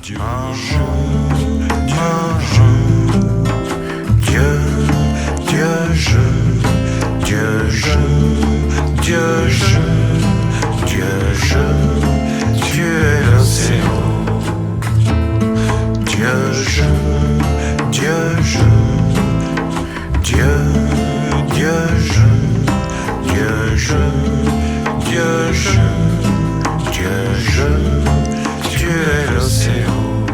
Dieu, je, Dieu, je, Dieu, Dieu, je, Dieu, je, Dieu, je, Dieu, je, Dieu est l'océan. Dieu, je, Dieu, je, Dieu, Dieu, je, Dieu, je, Dieu, je, Dieu, je, Dieu est l'océan.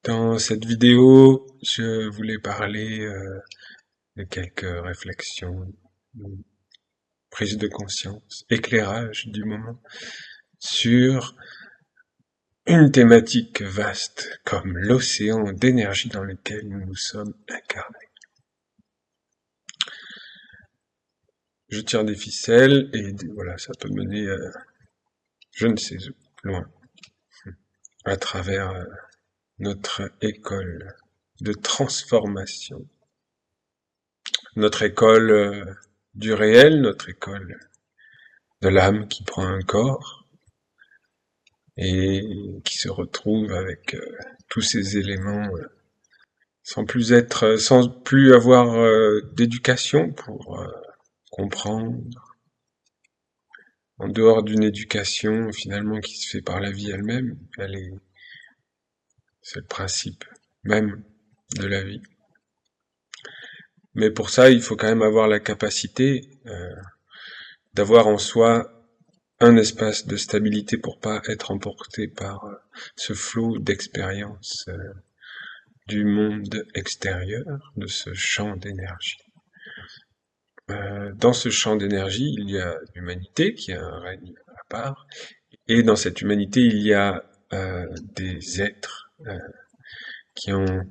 Dans cette vidéo, je voulais parler de quelques réflexions, prise de conscience, éclairage du moment sur une thématique vaste comme l'océan d'énergie dans lequel nous sommes incarnés. Je tire des ficelles et voilà, ça peut mener à je ne sais où, loin, à travers notre école de transformation, notre école du réel, notre école de l'âme qui prend un corps et qui se retrouve avec tous ces éléments sans plus avoir d'éducation pour comprendre, en dehors d'une éducation finalement qui se fait par la vie elle-même, c'est le principe même de la vie. Mais pour ça, il faut quand même avoir la capacité d'avoir en soi un espace de stabilité pour pas être emporté par ce flot d'expériences du monde extérieur, de ce champ d'énergie. Dans ce champ d'énergie, il y a l'humanité qui a un règne à part, et dans cette humanité, il y a des êtres qui ont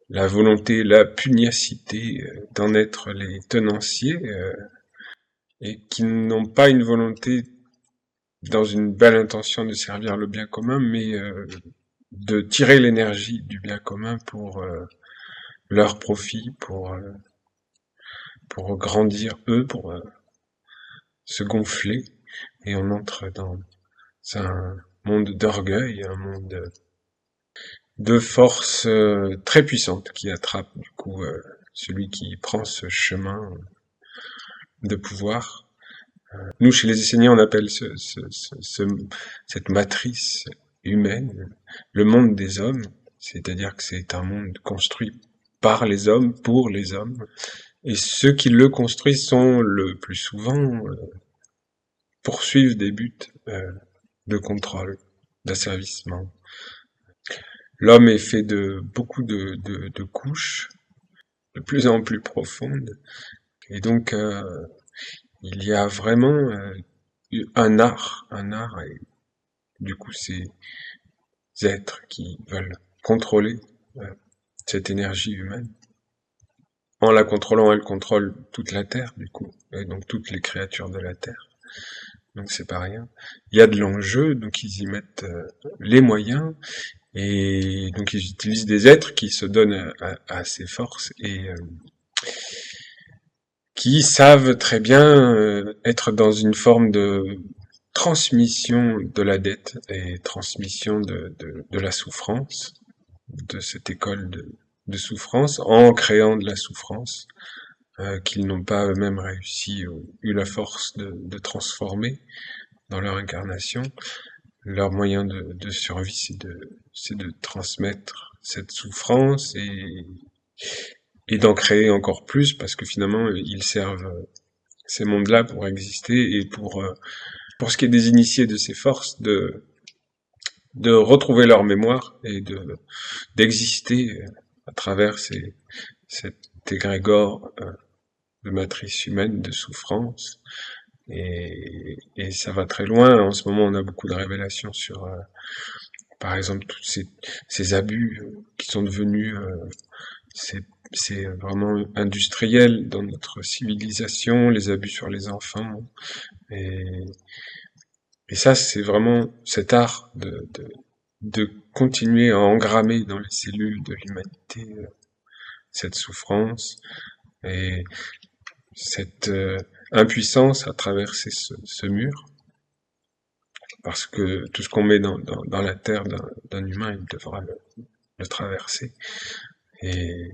la volonté, la pugnacité d'en être les tenanciers, et qui n'ont pas une volonté dans une belle intention de servir le bien commun, mais de tirer l'énergie du bien commun pour leur profit, pour grandir eux, pour se gonfler, et on entre dans un monde d'orgueil, un monde de force très puissante qui attrape du coup celui qui prend ce chemin de pouvoir. Nous, chez les Esséniens, on appelle cette matrice humaine le monde des hommes, c'est-à-dire que c'est un monde construit par les hommes, pour les hommes, et ceux qui le construisent sont le plus souvent poursuivent des buts de contrôle, d'asservissement. L'homme est fait de beaucoup de couches, de plus en plus profondes, et donc il y a vraiment un art, et du coup ces êtres qui veulent contrôler cette énergie humaine. En la contrôlant, elle contrôle toute la Terre, du coup, et donc toutes les créatures de la Terre. Donc c'est pas rien. Il y a de l'enjeu, donc ils y mettent les moyens, et donc ils utilisent des êtres qui se donnent à ces forces et qui savent très bien être dans une forme de transmission de la dette et transmission de la souffrance, de cette école de souffrance, en créant de la souffrance qu'ils n'ont pas eux-mêmes réussi ou eu la force de transformer dans leur incarnation. Leur moyen de survie, c'est de transmettre cette souffrance et d'en créer encore plus, parce que finalement, ils servent ces mondes-là pour exister et pour ce qui est des initiés de ces forces, de retrouver leur mémoire et d'exister à travers cet égrégore de matrice humaine, de souffrance. Et ça va très loin. En ce moment, on a beaucoup de révélations sur, par exemple, tous ces abus qui sont devenus, c'est vraiment industriel dans notre civilisation, les abus sur les enfants. Et ça, c'est vraiment cet art de continuer à engrammer dans les cellules de l'humanité cette souffrance et cette impuissance à traverser ce mur. parce que tout ce qu'on met dans la terre d'un humain, il devra le traverser. Et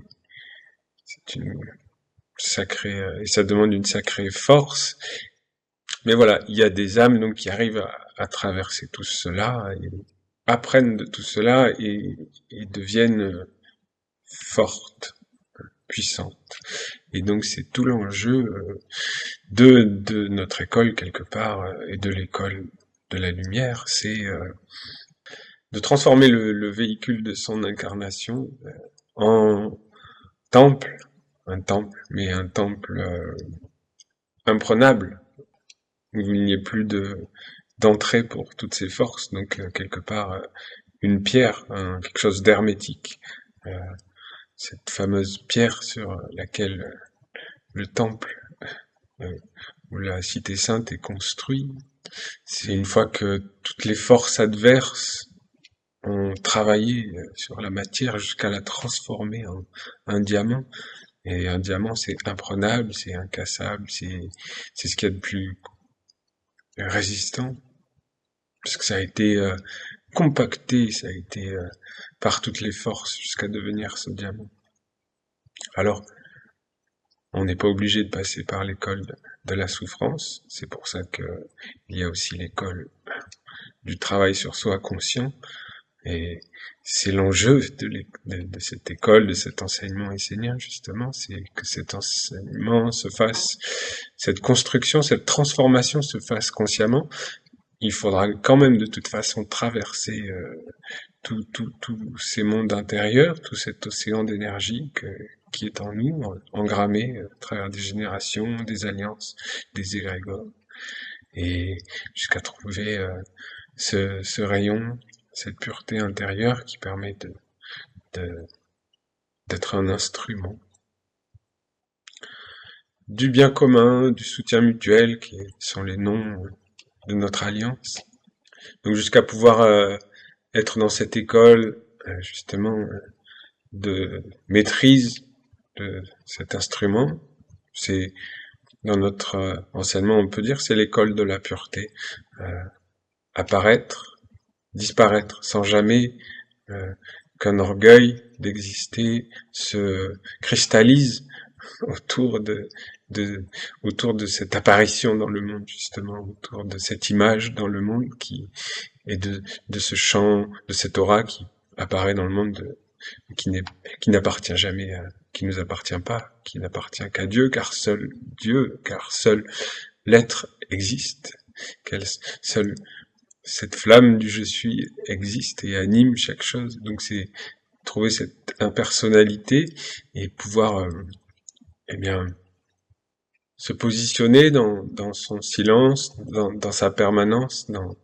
c'est une sacrée, et ça demande une sacrée force. Mais voilà, il y a des âmes donc qui arrivent à traverser tout cela, et apprennent de tout cela et deviennent fortes, puissantes. Et donc c'est tout l'enjeu de notre école quelque part, et de l'école de la lumière, c'est de transformer le véhicule de son incarnation en temple, mais un temple imprenable, où il n'y ait plus d'entrée pour toutes ces forces, donc quelque part une pierre, quelque chose d'hermétique, euh, cette fameuse pierre sur laquelle le temple où la cité sainte est construite. C'est une fois que toutes les forces adverses ont travaillé sur la matière jusqu'à la transformer en un diamant. Et un diamant, c'est imprenable, c'est incassable, c'est ce qu'il y a de plus résistant, parce que ça a été compacté, ça a été par toutes les forces jusqu'à devenir ce diamant. Alors, on n'est pas obligé de passer par l'école de la souffrance, c'est pour ça que il y a aussi l'école du travail sur soi conscient, et c'est l'enjeu de cette école, de cet enseignement essénien, justement, c'est que cet enseignement se fasse, cette construction, cette transformation se fasse consciemment. Il faudra quand même de toute façon traverser tous ces mondes intérieurs, tout cet océan d'énergie qui est en nous, engrammé à travers des générations, des alliances, des égrégores, et jusqu'à trouver ce rayon, cette pureté intérieure qui permet d'être un instrument du bien commun, du soutien mutuel, qui sont les noms de notre alliance. Donc jusqu'à pouvoir être dans cette école, justement, de maîtrise de cet instrument. C'est, dans notre enseignement, on peut dire, c'est l'école de la pureté. Apparaître, disparaître, sans jamais qu'un orgueil d'exister se cristallise autour autour de cette apparition dans le monde, justement, autour de cette image dans le monde et de ce champ, de cette aura qui apparaît dans le monde, qui n'appartient jamais qui nous appartient pas, qui n'appartient qu'à Dieu, car seul l'être existe, seule cette flamme du je suis existe et anime chaque chose. Donc c'est trouver cette impersonnalité et pouvoir eh bien se positionner dans son silence, dans sa permanence, dans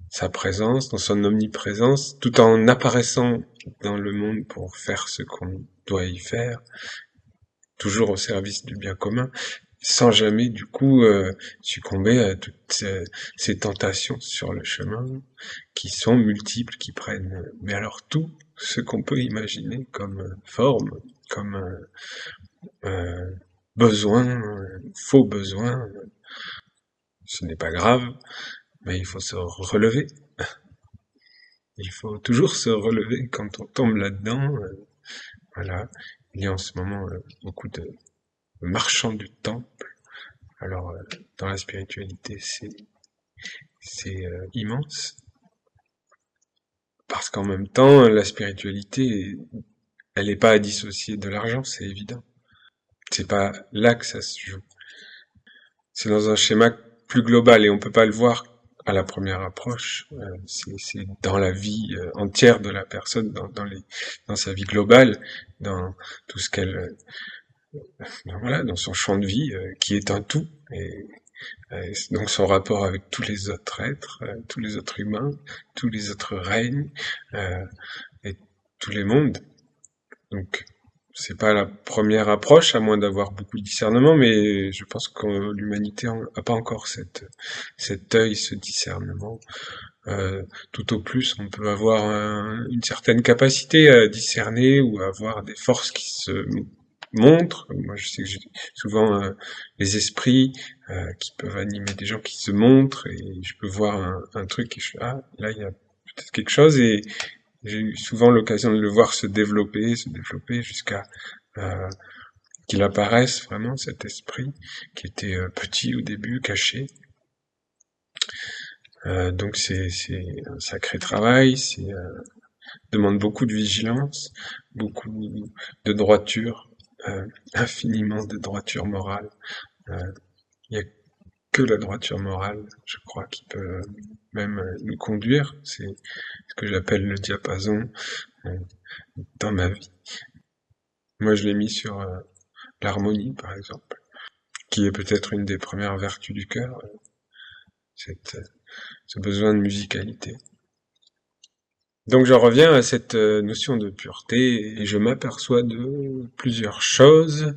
sa présence, dans son omniprésence, tout en apparaissant dans le monde pour faire ce qu'on doit y faire, toujours au service du bien commun, sans jamais du coup succomber à toutes ces tentations sur le chemin, qui sont multiples, qui prennent, mais alors tout ce qu'on peut imaginer comme forme, comme besoin, faux besoin, ce n'est pas grave, mais il faut se relever. Il faut toujours se relever quand on tombe là-dedans. Voilà. Il y a en ce moment beaucoup de marchands du temple. Alors, dans la spiritualité, c'est immense. Parce qu'en même temps, la spiritualité, elle n'est pas à dissocier de l'argent, c'est évident. C'est pas là que ça se joue. C'est dans un schéma plus global et on peut pas le voir à la première approche. C'est dans la vie entière de la personne, dans sa vie globale, dans tout ce qu'elle, voilà, dans son champ de vie qui est un tout. Et donc son rapport avec tous les autres êtres, tous les autres humains, tous les autres règnes et tous les mondes. Donc c'est pas la première approche, à moins d'avoir beaucoup de discernement, mais je pense que l'humanité n'a pas encore cet œil, ce discernement. Tout au plus, on peut avoir une certaine capacité à discerner ou à avoir des forces qui se montre. Moi, je sais que j'ai souvent les esprits qui peuvent animer des gens qui se montrent, et je peux voir un truc et je fais, ah, là, il y a peut-être quelque chose, et j'ai eu souvent l'occasion de le voir se développer jusqu'à qu'il apparaisse vraiment, cet esprit qui était petit au début, caché. Donc c'est un sacré travail, demande beaucoup de vigilance, beaucoup de droiture, infiniment de droiture morale. Il n'y a que la droiture morale, je crois, qui peut même nous conduire. C'est ce que j'appelle le diapason euh, dans ma vie. Moi, je l'ai mis sur l'harmonie, par exemple, qui est peut-être une des premières vertus du cœur, ce besoin de musicalité. Donc j'en reviens à cette notion de pureté, et je m'aperçois de plusieurs choses.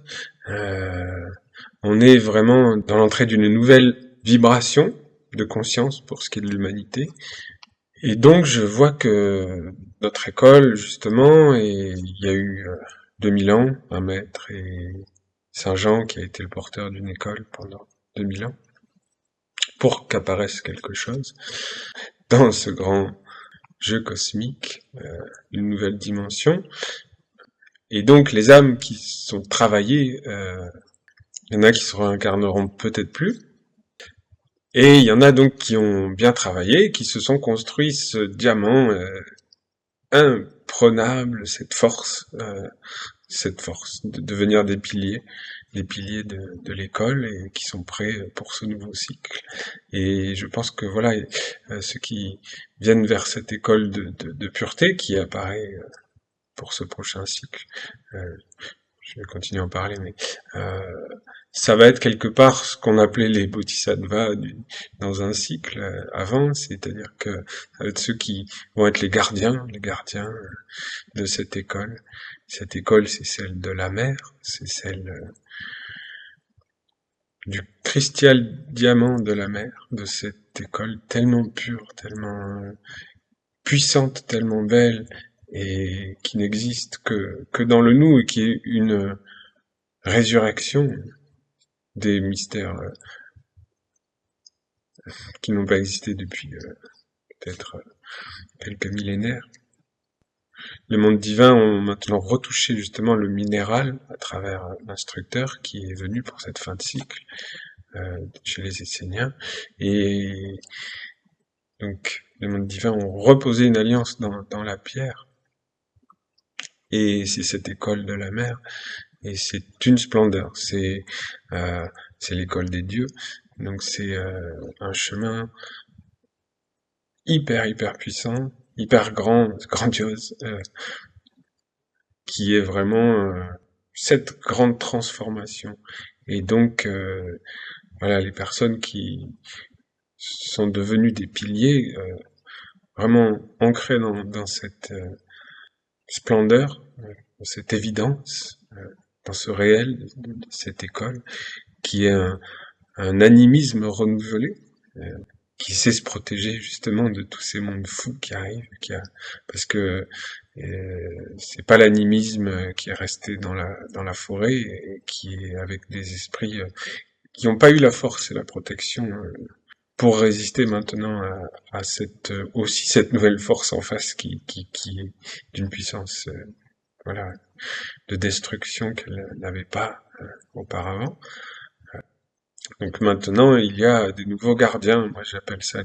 On est vraiment dans l'entrée d'une nouvelle vibration de conscience pour ce qui est de l'humanité. Et donc je vois que notre école, justement, et il y a eu 2000 ans, un maître, et Saint Jean qui a été le porteur d'une école pendant 2000 ans, pour qu'apparaisse quelque chose dans ce grand jeu cosmique, une nouvelle dimension. Et donc les âmes qui sont travaillées, il y en a qui se réincarneront peut-être plus, et il y en a donc qui ont bien travaillé, qui se sont construits ce diamant imprenable, cette force de devenir des piliers de l'école, et qui sont prêts pour ce nouveau cycle. Et je pense que voilà, ceux qui viennent vers cette école de pureté qui apparaît pour ce prochain cycle, je vais continuer à en parler, mais ça va être quelque part ce qu'on appelait les bodhisattvas dans un cycle avant, c'est-à-dire que ça va être ceux qui vont être les gardiens de cette école. Cette école, c'est celle de la mer, c'est celle du cristal diamant de la mer, de cette école tellement pure, tellement puissante, tellement belle, et qui n'existe que dans le nous, et qui est une résurrection des mystères qui n'ont pas existé depuis peut-être quelques millénaires. Les mondes divins ont maintenant retouché justement le minéral à travers l'instructeur qui est venu pour cette fin de cycle chez les Esséniens. Et donc les mondes divins ont reposé une alliance dans la pierre. Et c'est cette école de la mer. Et c'est une splendeur. C'est l'école des dieux. Donc c'est un chemin hyper puissant, hyper grandiose, qui est vraiment cette grande transformation. Et donc voilà, les personnes qui sont devenues des piliers, vraiment ancrées dans cette splendeur, dans cette évidence, dans ce réel de cette école, qui est un animisme renouvelé, qui sait se protéger justement de tous ces mondes fous qui arrivent, parce que c'est pas l'animisme qui est resté dans la forêt, et qui est avec des esprits qui n'ont pas eu la force et la protection pour résister maintenant à cette nouvelle force en face qui est d'une puissance voilà, de destruction qu'elle n'avait pas auparavant. Donc maintenant, il y a des nouveaux gardiens. Moi, j'appelle ça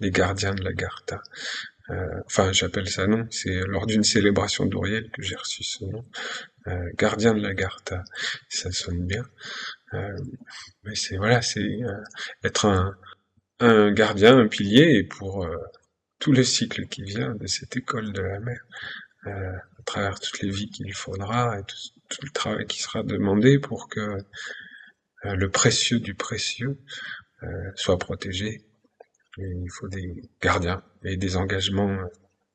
les gardiens de l'Agartha. Enfin, j'appelle ça non. C'est lors d'une célébration d'Auriel que j'ai reçu ce nom. Gardien de l'Agartha. Ça sonne bien. Mais c'est être un gardien, un pilier, et pour tout le cycle qui vient de cette école de la mer, à travers toutes les vies qu'il faudra, et tout le travail qui sera demandé pour que le précieux du précieux soit protégé. Et il faut des gardiens et des engagements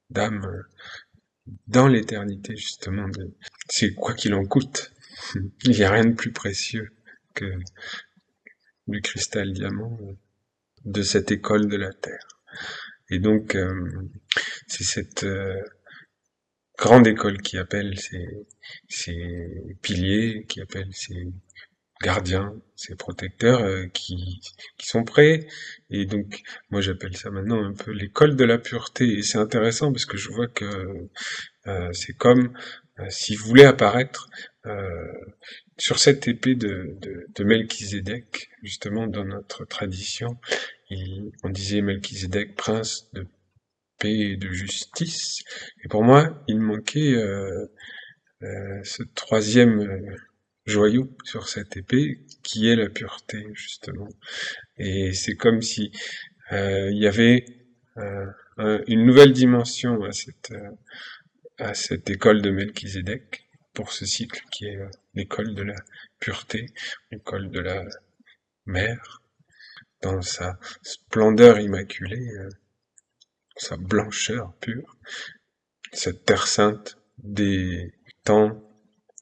d'âme dans l'éternité, justement. C'est quoi qu'il en coûte. Il n'y a rien de plus précieux que du cristal diamant de cette école de la Terre. Et donc, c'est cette grande école qui appelle ses piliers, qui appelle ses gardiens, ses protecteurs, qui sont prêts. Et donc, moi j'appelle ça maintenant un peu l'école de la pureté. Et c'est intéressant parce que je vois que c'est comme s'il voulait apparaître euh, sur cette épée de Melchizedek, justement dans notre tradition. On disait Melchizedek, prince de paix et de justice. Et pour moi, il manquait ce troisième joyau sur cette épée, qui est la pureté, justement. Et c'est comme si il y avait une nouvelle dimension à cette école de Melchizedek, pour ce cycle qui est l'école de la pureté, l'école de la mer, dans sa splendeur immaculée, sa blancheur pure, cette terre sainte des temps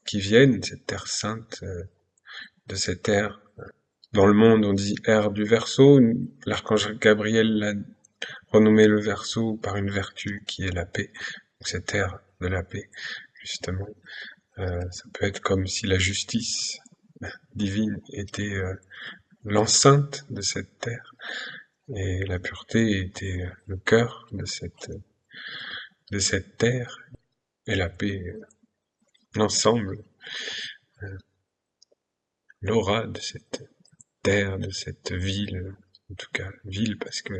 qui viennent, cette terre sainte de cette ère. Dans le monde, on dit ère du Verseau. L'archange Gabriel l'a renommé le Verseau par une vertu qui est la paix. Donc cette ère de la paix, justement. Ça peut être comme si la justice divine était l'enceinte de cette terre, et la pureté était le cœur de cette terre, et la paix, l'ensemble, l'aura de cette terre, de cette ville, en tout cas ville parce que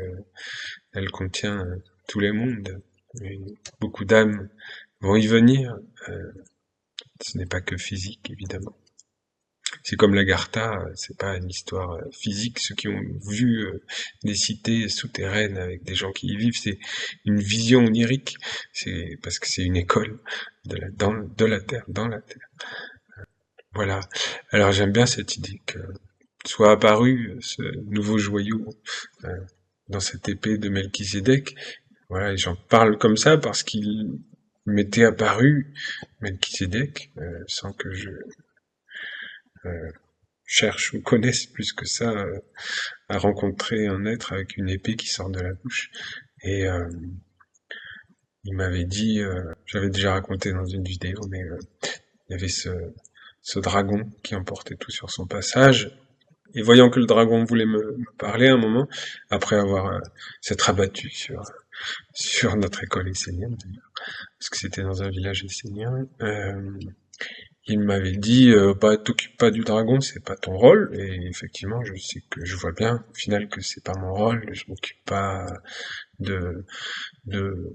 elle contient tous les mondes, et beaucoup d'âmes vont y venir. Ce n'est pas que physique, évidemment. C'est comme l'Agartha, c'est pas une histoire physique. Ceux qui ont vu des cités souterraines avec des gens qui y vivent, c'est une vision onirique. C'est parce que c'est une école de la terre, dans la terre. Voilà. Alors j'aime bien cette idée que soit apparu ce nouveau joyau dans cette épée de Melchizedek. Voilà, et j'en parle comme ça parce qu'il m'était apparu Melchizedek, sans que je cherche ou connaisse plus que ça à rencontrer un être avec une épée qui sort de la bouche. Et il m'avait dit, j'avais déjà raconté dans une vidéo, mais il y avait ce dragon qui emportait tout sur son passage. Et voyant que le dragon voulait me parler à un moment, après avoir s'être abattu sur notre école essénienne d'ailleurs, parce que c'était dans un village essénien, il m'avait dit bah t'occupe pas du dragon, c'est pas ton rôle. Et effectivement, je vois bien au final que c'est pas mon rôle. Je m'occupe pas de de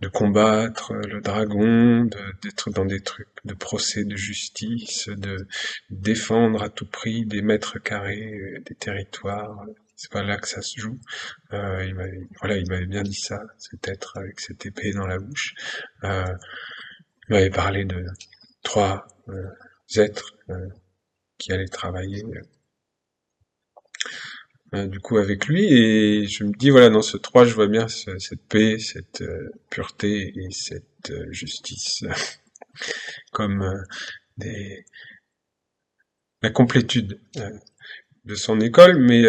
de combattre le dragon, d'être dans des trucs de procès de justice, de défendre à tout prix des mètres carrés, des territoires. C'est pas là que ça se joue. Il m'avait bien dit ça, cet être avec cette épée dans la bouche. Il m'avait parlé de 3 êtres qui allaient travailler du coup avec lui, et je me dis voilà, dans ce 3 je vois bien cette paix, cette pureté et cette justice comme la complétude de son école, mais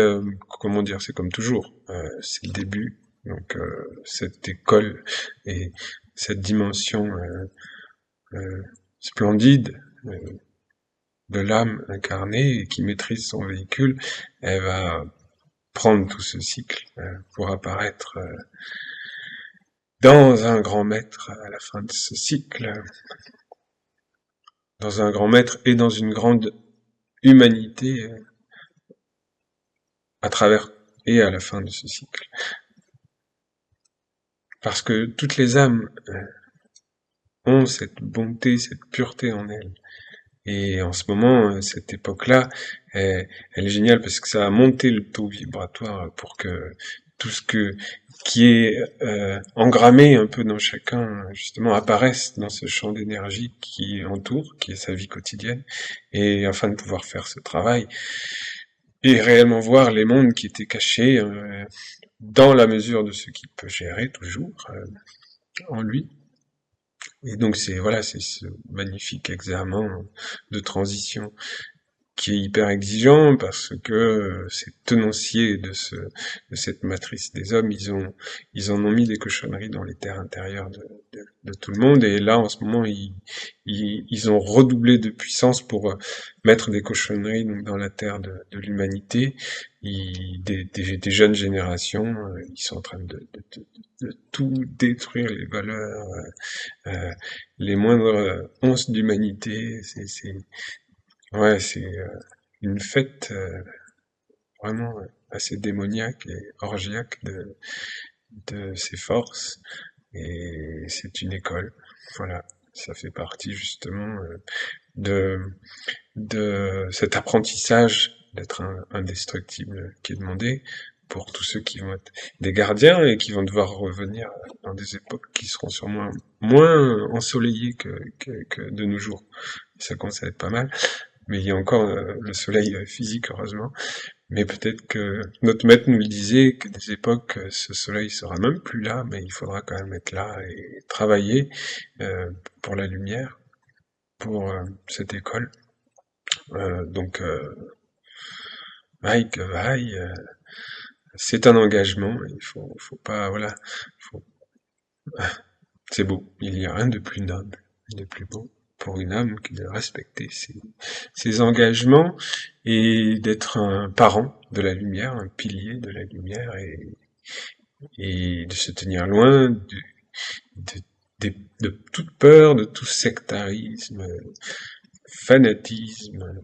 comment dire, c'est comme toujours, c'est le début, donc cette école et cette dimension splendide de l'âme incarnée et qui maîtrise son véhicule, elle va prendre tout ce cycle pour apparaître dans un grand maître à la fin de ce cycle, dans un grand maître et dans une grande humanité à travers et à la fin de ce cycle. Parce que toutes les âmes ont cette bonté, cette pureté en elles. Et en ce moment, cette époque-là, elle est géniale parce que ça a monté le taux vibratoire pour que tout ce qui est engrammé un peu dans chacun, justement, apparaisse dans ce champ d'énergie qui entoure, qui est sa vie quotidienne, et afin de pouvoir faire ce travail, et réellement voir les mondes qui étaient cachés dans la mesure de ce qu'il peut gérer toujours en lui. Et donc c'est ce magnifique examen de transition qui est hyper exigeant parce que ces tenanciers de cette matrice des hommes, ils en ont mis des cochonneries dans les terres intérieures de tout le monde. Et là, en ce moment, ils ont redoublé de puissance pour mettre des cochonneries donc, dans la terre de l'humanité. Des jeunes générations, ils sont en train de tout détruire, les valeurs, les moindres onces d'humanité. Ouais, c'est une fête vraiment assez démoniaque et orgiaque de ces forces. Et c'est une école. Voilà, ça fait partie justement de, de cet apprentissage d'être indestructible qui est demandé pour tous ceux qui vont être des gardiens et qui vont devoir revenir dans des époques qui seront sûrement moins ensoleillées que de nos jours. Ça commence à être pas mal, mais il y a encore le soleil physique, heureusement. Mais peut-être que notre maître nous le disait, que des époques, ce soleil sera même plus là, mais il faudra quand même être là et travailler pour la lumière, pour cette école. Donc, vaille que vaille, c'est un engagement. Il faut pas, voilà, faut- c'est beau. Il n'y a rien de plus noble, de plus beau pour une âme que de respecter ses engagements et d'être un parent de la lumière, un pilier de la lumière et de se tenir loin de, de toute peur, de tout sectarisme, fanatisme.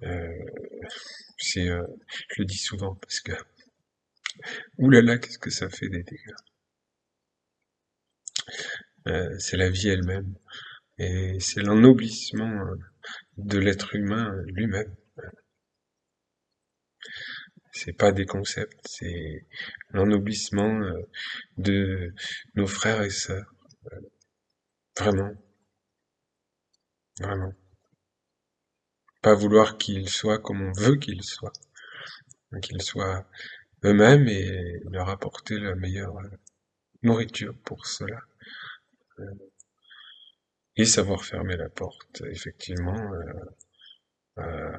Euh, je le dis souvent parce que, oulala, qu'est-ce que ça fait des dégâts. C'est la vie elle-même et c'est l'ennoblissement de l'être humain lui-même. C'est pas des concepts, c'est l'ennoblissement de nos frères et sœurs. Vraiment, vraiment. Pas vouloir qu'ils soient comme on veut qu'ils soient. Qu'ils soient eux-mêmes et leur apporter la meilleure nourriture pour cela. Et savoir fermer la porte, effectivement, à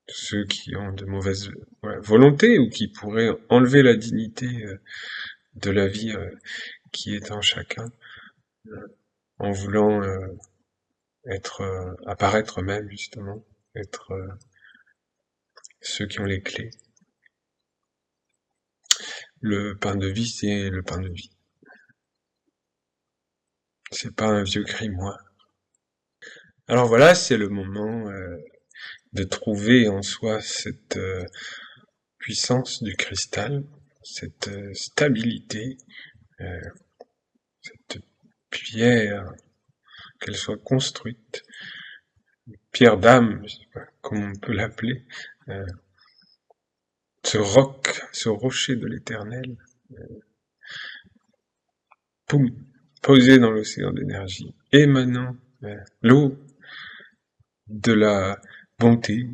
ceux qui ont de mauvaises volontés ou qui pourraient enlever la dignité de la vie qui est en chacun, en voulant apparaître eux-mêmes, justement, être ceux qui ont les clés. Le pain de vie, c'est le pain de vie. C'est pas un vieux grimoire. Alors voilà, c'est le moment de trouver en soi cette puissance du cristal, cette stabilité, euh, cette pierre, qu'elle soit construite, pierre d'âme, je sais pas comment on peut l'appeler, euh, ce roc, ce rocher de l'éternel, poum, posé dans l'océan d'énergie, émanant l'eau de la bonté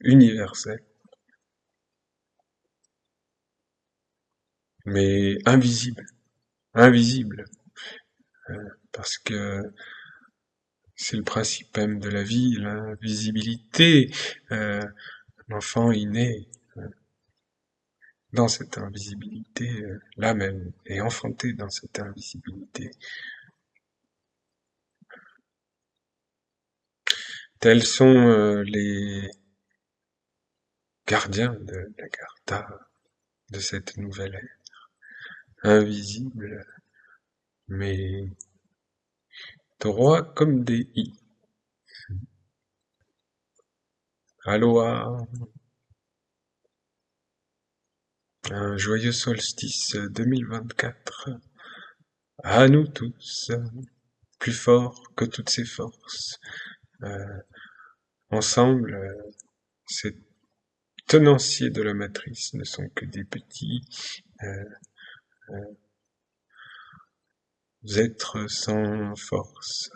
universelle, mais invisible, parce que c'est le principe même de la vie, l'invisibilité. L'enfant est né dans cette invisibilité, là même, est enfanté dans cette invisibilité. Tels sont les gardiens de l'Agartha, de cette nouvelle ère, invisible, mais droit comme des i. Aloha, un joyeux solstice 2024, à nous tous, plus fort que toutes ces forces. Ensemble, ces tenanciers de la matrice ne sont que des petits êtres sans force,